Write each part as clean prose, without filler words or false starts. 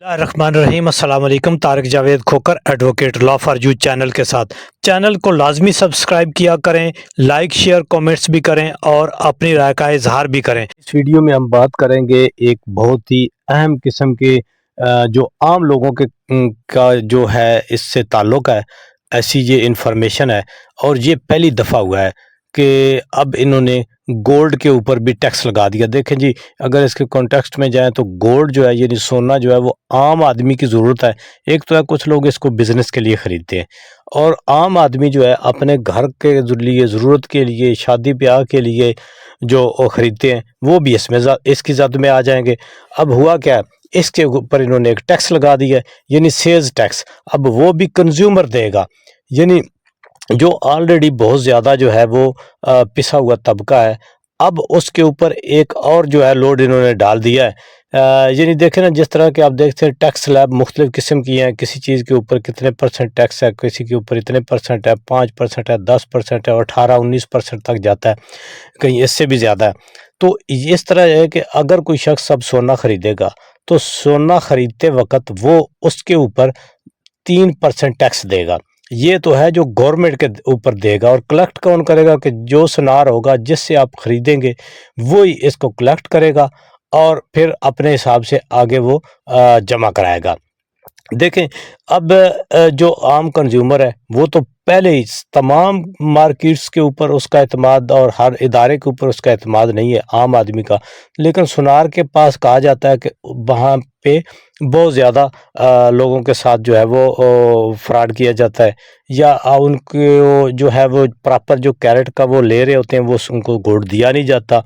الرحمن الرحیم۔ السلام علیکم۔ Tariq Javed Khokhar advocate law for you channel کے ساتھ چینل کو لازمی سبسکرائب کیا کریں، لائک شیئر کومنٹس بھی کریں اور اپنی رائے کا اظہار بھی کریں۔ اس ویڈیو میں ہم بات کریں گے ایک بہت ہی اہم قسم کے جو عام لوگوں کے کا جو ہے اس سے تعلق ہے، ایسی یہ انفارمیشن ہے اور یہ پہلی دفعہ ہوا ہے کہ اب انہوں نے گولڈ کے اوپر بھی ٹیکس لگا دیا۔ دیکھیں جی، اگر اس کے کانٹیکسٹ میں جائیں تو گولڈ جو ہے یعنی سونا جو ہے وہ عام آدمی کی ضرورت ہے۔ ایک تو ہے کچھ لوگ اس کو بزنس کے لیے خریدتے ہیں، اور عام آدمی جو ہے اپنے گھر کے لیے، ضرورت کے لیے، شادی بیاہ کے لیے جو خریدتے ہیں وہ بھی اس کی زد میں آ جائیں گے۔ اب ہوا کیا ہے، اس کے اوپر انہوں نے ایک ٹیکس لگا دیا ہے، یعنی سیلز ٹیکس۔ اب وہ بھی کنزیومر دے گا، یعنی جو آلریڈی بہت زیادہ جو ہے وہ پسا ہوا طبقہ ہے، اب اس کے اوپر ایک اور جو ہے لوڈ انہوں نے ڈال دیا ہے۔ یعنی دیکھیں نا، جس طرح کہ آپ دیکھتے ہیں ٹیکس سلیب مختلف قسم کی ہیں، کسی چیز کے اوپر کتنے پرسنٹ ٹیکس ہے، کسی کے اوپر اتنے پرسنٹ ہے، 5% ہے، 10% ہے، 18-19% تک جاتا ہے، کہیں اس سے بھی زیادہ ہے۔ تو اس طرح ہے کہ اگر کوئی شخص اب سونا خریدے گا تو سونا خریدتے وقت وہ اس کے اوپر 3% ٹیکس دے گا۔ یہ تو ہے جو گورنمنٹ کے اوپر دے گا، اور کلیکٹ کون کرے گا؟ کہ جو سنار ہوگا جس سے آپ خریدیں گے وہی اس کو کلیکٹ کرے گا اور پھر اپنے حساب سے آگے وہ جمع کرائے گا۔ دیکھیں، اب جو عام کنزیومر ہے وہ تو پہلے ہی تمام مارکیٹس کے اوپر اس کا اعتماد اور ہر ادارے کے اوپر اس کا اعتماد نہیں ہے عام آدمی کا، لیکن سنار کے پاس کہا جاتا ہے کہ وہاں پہ بہت زیادہ لوگوں کے ساتھ جو ہے وہ فراڈ کیا جاتا ہے، یا ان کو جو ہے وہ پراپر جو کیرٹ کا وہ لے رہے ہوتے ہیں وہ ان کو گولڈ دیا نہیں جاتا،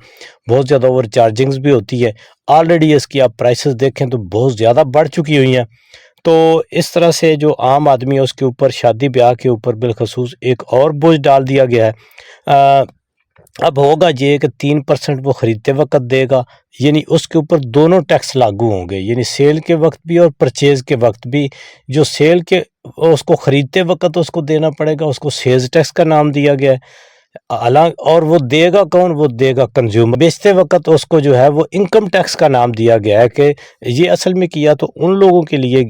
بہت زیادہ اوور چارجنگز بھی ہوتی ہے۔ آلریڈی اس کی آپ پرائسز دیکھیں تو بہت زیادہ بڑھ چکی ہوئی ہیں۔ تو اس طرح سے جو عام آدمی ہے اس کے اوپر، شادی بیاہ کے اوپر بالخصوص ایک اور بوجھ ڈال دیا گیا ہے۔ اب ہوگا یہ کہ 3% وہ خریدتے وقت دے گا، یعنی اس کے اوپر دونوں ٹیکس لاگو ہوں گے، یعنی سیل کے وقت بھی اور پرچیز کے وقت بھی۔ جو سیل کے اس کو خریدتے وقت اس کو دینا پڑے گا، اس کو سیلز ٹیکس کا نام دیا گیا ہے، اور وہ دے گا کون؟ وہ دے گا کنزیومر۔ بیچتے وقت اس کو جو ہے وہ انکم ٹیکس کا نام دیا گیا ہے، کہ یہ اصل میں کیا تو ان لوگوں کے لیے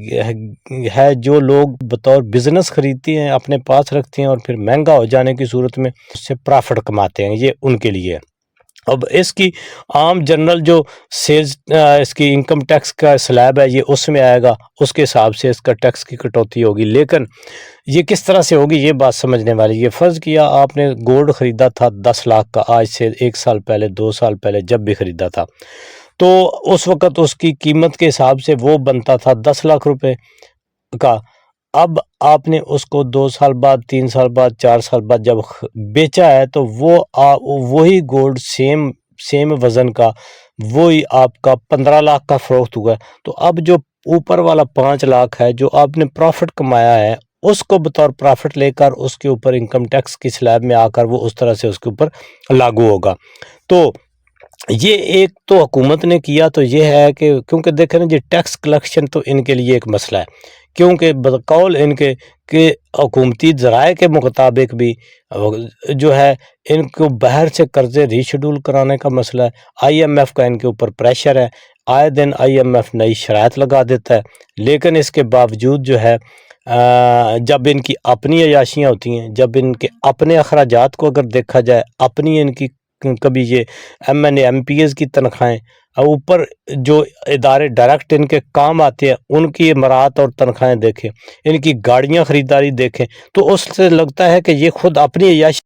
ہے جو لوگ بطور بزنس خریدتے ہیں، اپنے پاس رکھتے ہیں اور پھر مہنگا ہو جانے کی صورت میں اس سے پرافٹ کماتے ہیں، یہ ان کے لیے۔ اب اس کی عام جنرل جو سیلز اس کی انکم ٹیکس کا سلیب ہے یہ اس میں آئے گا، اس کے حساب سے اس کا ٹیکس کی کٹوتی ہوگی۔ لیکن یہ کس طرح سے ہوگی یہ بات سمجھنے والی۔ یہ فرض کیا آپ نے گولڈ خریدا تھا 10 لاکھ کا، آج سے 1 سال پہلے، 2 سال پہلے، جب بھی خریدا تھا، تو اس وقت اس کی قیمت کے حساب سے وہ بنتا تھا 10 لاکھ روپے کا۔ اب آپ نے اس کو 2 سال بعد، 3 سال بعد، 4 سال بعد جب بیچا ہے تو وہی گولڈ سیم وزن کا وہی آپ کا 15 لاکھ کا فروخت ہوا ہے۔ تو اب جو اوپر والا 5 لاکھ ہے جو آپ نے پروفٹ کمایا ہے، اس کو بطور پروفٹ لے کر اس کے اوپر انکم ٹیکس کی سلیب میں آ کر وہ اس طرح سے اس کے اوپر لاگو ہوگا۔ تو یہ ایک تو حکومت نے کیا تو یہ ہے کہ کیونکہ دیکھیں نا جی، ٹیکس کلیکشن تو ان کے لیے ایک مسئلہ ہے، کیونکہ بقول ان کے کہ حکومتی ذرائع کے مطابق بھی جو ہے ان کو باہر سے قرضے ری شیڈول کرانے کا مسئلہ ہے۔ آئی ایم ایف کا ان کے اوپر پریشر ہے، آئے دن آئی ایم ایف نئی شرائط لگا دیتا ہے، لیکن اس کے باوجود جو ہے جب ان کی اپنی عیاشیاں ہوتی ہیں، جب ان کے اپنے اخراجات کو اگر دیکھا جائے، اپنی ان کی کبھی یہ M N A M P As کی تنخواہیں، اوپر جو ادارے ڈائریکٹ ان کے کام آتے ہیں ان کی امارات اور تنخواہیں دیکھیں، ان کی گاڑیاں خریداری دیکھیں، تو اس سے لگتا ہے کہ یہ خود اپنی عیاشی